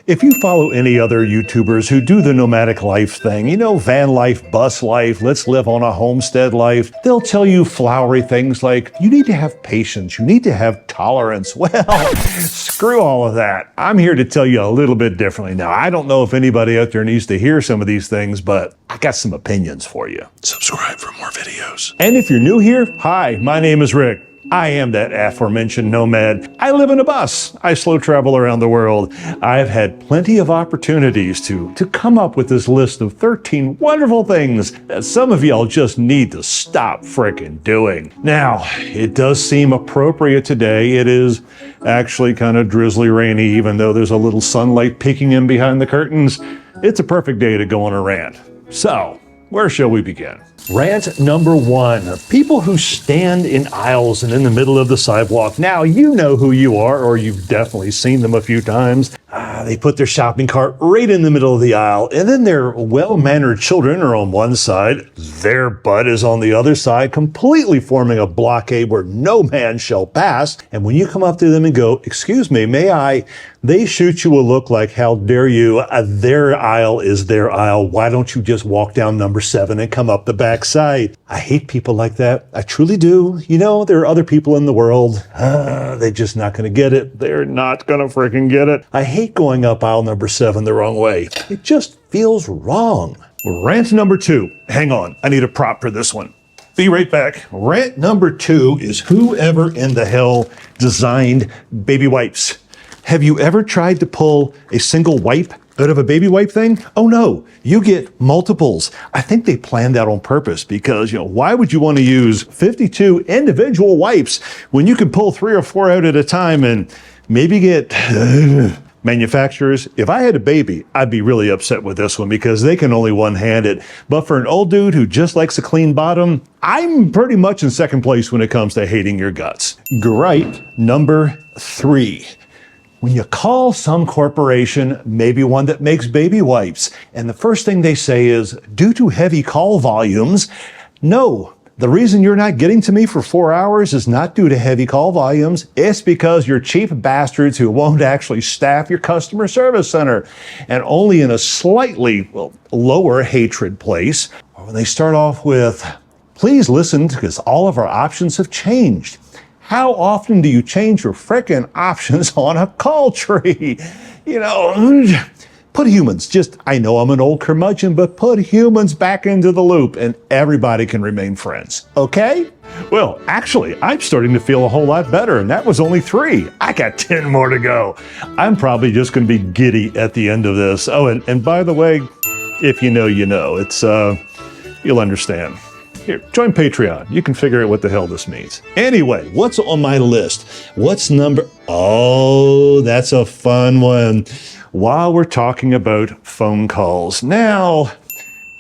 If you follow any other YouTubers who do the nomadic life thing, you know, van life, bus life, let's live on a homestead life, they'll tell you flowery things like, you need to have patience, you need to have tolerance. Well, screw all of that. I'm here to tell you a little bit differently. Now, I don't know if anybody out there needs to hear some of these things, but I got some opinions for you. Subscribe for more videos. And if you're new here, hi, my name is Rick. I am that aforementioned nomad. I live in a bus. I slow travel around the world. I've had plenty of opportunities to come up with this list of 13 wonderful things that some of y'all just need to stop frickin' doing. Now, it does seem appropriate today. It is actually kind of drizzly rainy, even though there's a little sunlight peeking in behind the curtains. It's a perfect day to go on a rant. So, where shall we begin? Rant number 1, people who stand in aisles and in the middle of the sidewalk. Now, you know who you are, or you've definitely seen them a few times. They put their shopping cart right in the middle of the aisle, and then their well-mannered children are on one side, their butt is on the other side, completely forming a blockade where no man shall pass. And when you come up to them and go, "Excuse me, may I?" they shoot you a look like, "How dare you? Their aisle is their aisle. Why don't you just walk down number 7 and come up the back side?" I hate people like that. I truly do. You know, there are other people in the world. They're just not going to get it. They're not going to freaking get it. I hate going up aisle number 7 the wrong way. It just feels wrong. Rant number 2. Hang on. I need a prop for this one. Be right back. Rant number 2 is whoever in the hell designed baby wipes. Have you ever tried to pull a single wipe out of a baby wipe thing? Oh no, you get multiples. I think they planned that on purpose because, you know, why would you want to use 52 individual wipes when you could pull 3 or 4 out at a time and maybe get... Manufacturers, if I had a baby, I'd be really upset with this one because they can only one-hand it. But for an old dude who just likes a clean bottom, I'm pretty much in second place when it comes to hating your guts. Gripe number 3. When you call some corporation, maybe one that makes baby wipes, and the first thing they say is, due to heavy call volumes, no. The reason you're not getting to me for 4 hours is not due to heavy call volumes. It's because you're cheap bastards who won't actually staff your customer service center. And only in a slightly, lower hatred place, or when they start off with, please listen because all of our options have changed. How often do you change your frickin' options on a call tree? You know, put humans, I know I'm an old curmudgeon, but put humans back into the loop and everybody can remain friends, okay? Well, actually, I'm starting to feel a whole lot better, and that was only 3. I got 10 more to go. I'm probably just gonna be giddy at the end of this. Oh, and by the way, if you know, you know. It's, you'll understand. Here, join Patreon. You can figure out what the hell this means. Anyway, what's on my list? What's number... Oh, that's a fun one. While we're talking about phone calls. Now,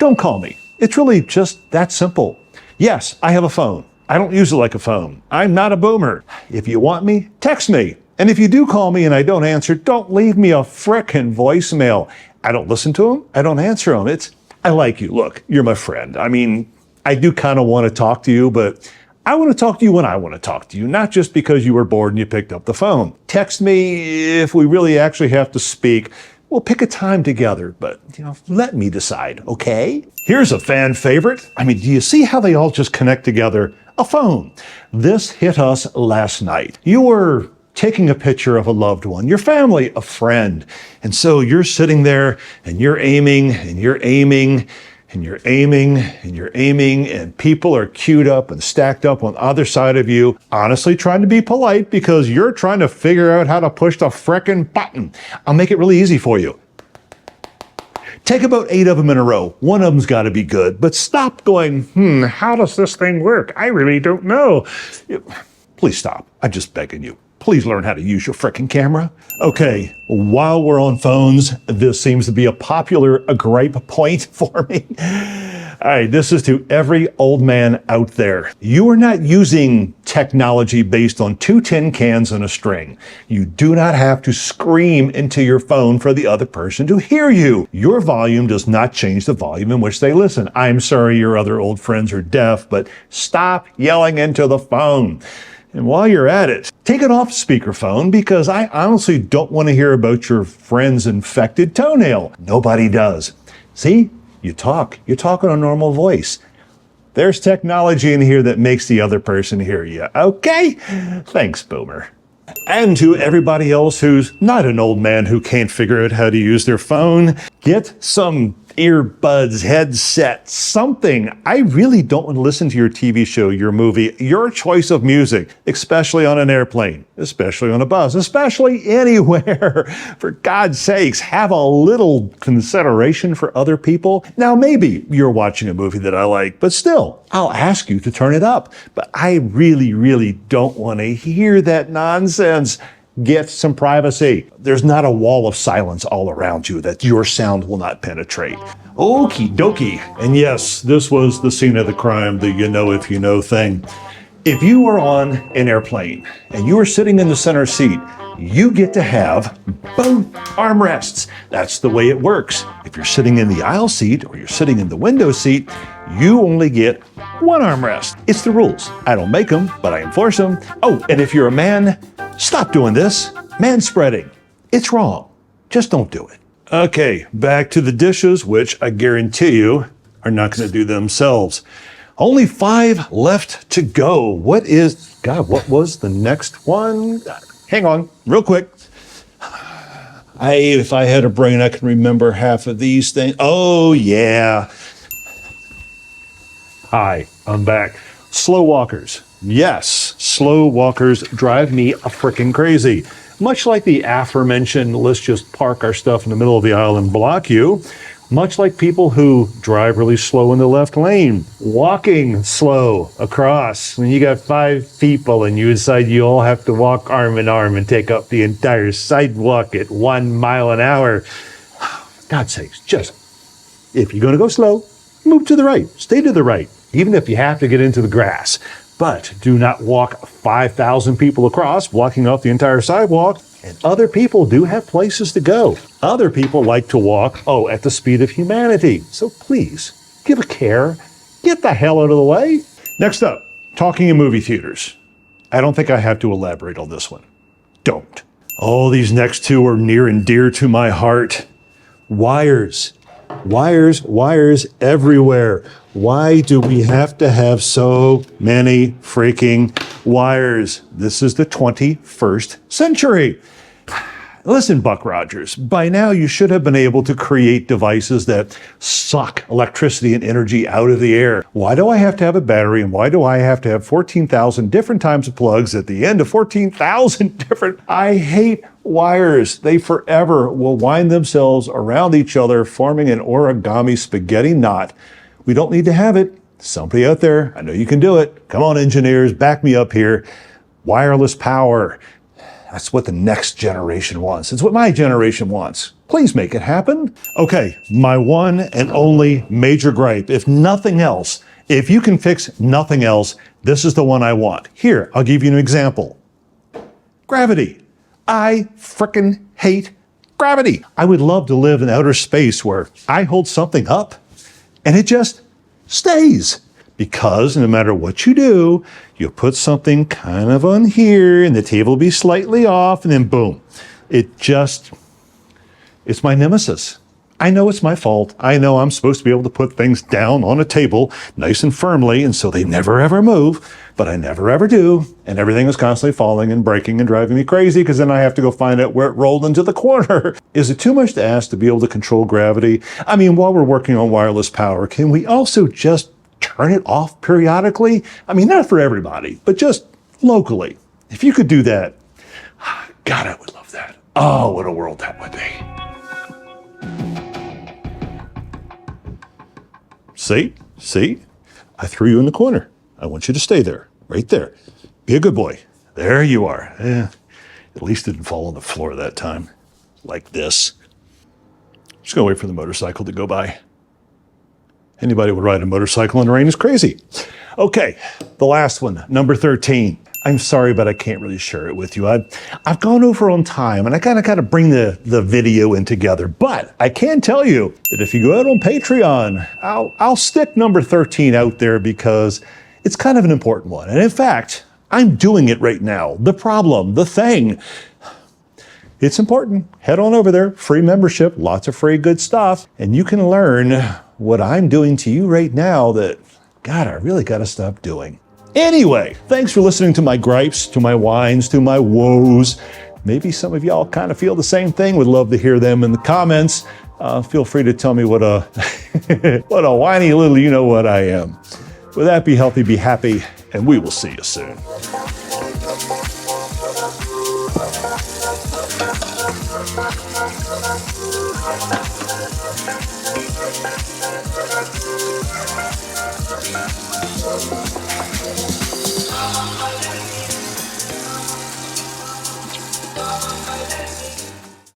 don't call me. It's really just that simple. Yes, I have a phone. I don't use it like a phone. I'm not a boomer. If you want me, text me. And if you do call me and I don't answer, don't leave me a frickin' voicemail. I don't listen to them. I don't answer them. I like you. Look, you're my friend. I mean, I do kind of want to talk to you, but I want to talk to you when I want to talk to you, not just because you were bored and you picked up the phone. Text me if we really actually have to speak. We'll pick a time together, but, you know, let me decide, okay? Here's a fan favorite. I mean, do you see how they all just connect together? A phone. This hit us last night. You were taking a picture of a loved one, your family, a friend. And so you're sitting there and you're aiming and you're aiming and you're aiming and you're aiming and people are queued up and stacked up on the other side of you, honestly trying to be polite because you're trying to figure out how to push the frickin' button. I'll make it really easy for you. Take about 8 of them in a row. One of them's got to be good, but stop going, how does this thing work? I really don't know. Please stop. I'm just begging you. Please learn how to use your frickin' camera. Okay, while we're on phones, this seems to be a popular gripe point for me. All right, this is to every old man out there. You are not using technology based on 2 tin cans and a string. You do not have to scream into your phone for the other person to hear you. Your volume does not change the volume in which they listen. I'm sorry your other old friends are deaf, but stop yelling into the phone. And while you're at it, take it off speakerphone because I honestly don't want to hear about your friend's infected toenail. Nobody does. See, you talk. You talk in a normal voice. There's technology in here that makes the other person hear you. Okay? Thanks, Boomer. And to everybody else who's not an old man who can't figure out how to use their phone, get some earbuds, headset, something. I really don't want to listen to your TV show, your movie, your choice of music, especially on an airplane, especially on a bus, especially anywhere. For God's sakes, have a little consideration for other people. Now, maybe you're watching a movie that I like, but still, I'll ask you to turn it up. But I really don't want to hear that nonsense. Get some privacy. There's not a wall of silence all around you that your sound will not penetrate. Okie dokie. And yes, this was the scene of the crime, the you know if you know thing. If you are on an airplane and you are sitting in the center seat, you get to have both armrests. That's the way it works. If you're sitting in the aisle seat or you're sitting in the window seat, you only get one armrest. It's the rules. I don't make them, but I enforce them. Oh, and if you're a man, stop doing this. Manspreading. It's wrong. Just don't do it. Okay, back to the dishes, which I guarantee you are not going to do themselves. Only 5 left to go. What was the next one? Hang on, real quick. If I had a brain, I can remember half of these things. Oh, yeah. Hi, I'm back. Slow walkers. Yes, slow walkers drive me frickin' crazy. Much like the aforementioned, let's just park our stuff in the middle of the aisle and block you. Much like people who drive really slow in the left lane, walking slow across. When you got 5 people and you decide you all have to walk arm in arm and take up the entire sidewalk at 1 mile an hour. God's sakes, just, if you're gonna go slow, move to the right, stay to the right, even if you have to get into the grass. But do not walk 5,000 people across, blocking off the entire sidewalk. And other people do have places to go. Other people like to walk, at the speed of humanity. So please, give a care. Get the hell out of the way. Next up, talking in movie theaters. I don't think I have to elaborate on this one. Don't. Oh, these next 2 are near and dear to my heart. Wires. Wires everywhere. Why do we have to have so many freaking wires? This is the 21st century. Listen, Buck Rogers, by now you should have been able to create devices that suck electricity and energy out of the air. Why do I have to have a battery, and why do I have to have 14,000 different types of plugs at the end of 14,000 different... I hate wires. They forever will wind themselves around each other, forming an origami spaghetti knot. We don't need to have it. Somebody out there, I know you can do it. Come on, engineers, back me up here. Wireless power. That's what the next generation wants. It's what my generation wants. Please make it happen. Okay, my one and only major gripe, if nothing else, if you can fix nothing else, this is the one I want. Here, I'll give you an example. Gravity. I frickin' hate gravity. I would love to live in outer space where I hold something up and it just stays. Because no matter what you do, you put something kind of on here and the table will be slightly off and then boom. It's my nemesis. I know it's my fault. I know I'm supposed to be able to put things down on a table nice and firmly and so they never ever move, but I never ever do. And everything is constantly falling and breaking and driving me crazy because then I have to go find out where it rolled into the corner. Is it too much to ask to be able to control gravity? I mean, while we're working on wireless power, can we also just turn it off periodically? I mean, not for everybody, but just locally. If you could do that, God, I would love that. Oh, what a world that would be. See? I threw you in the corner. I want you to stay there, right there. Be a good boy. There you are. At least it didn't fall on the floor that time, like this. Just gonna wait for the motorcycle to go by. Anybody would ride a motorcycle in the rain is crazy. Okay, the last one, number 13. I'm sorry, but I can't really share it with you. I've gone over on time and I kind of got to bring the video in together, but I can tell you that if you go out on Patreon, I'll stick number 13 out there because it's kind of an important one. And in fact, I'm doing it right now. The problem, the thing. It's important. Head on over there, free membership, lots of free good stuff, and you can learn what I'm doing to you right now that, God, I really got to stop doing. Anyway, thanks for listening to my gripes, to my whines, to my woes. Maybe some of y'all kind of feel the same thing. Would love to hear them in the comments. Feel free to tell me what a what a whiny little you know what I am. With that, be healthy, be happy, and we will see you soon.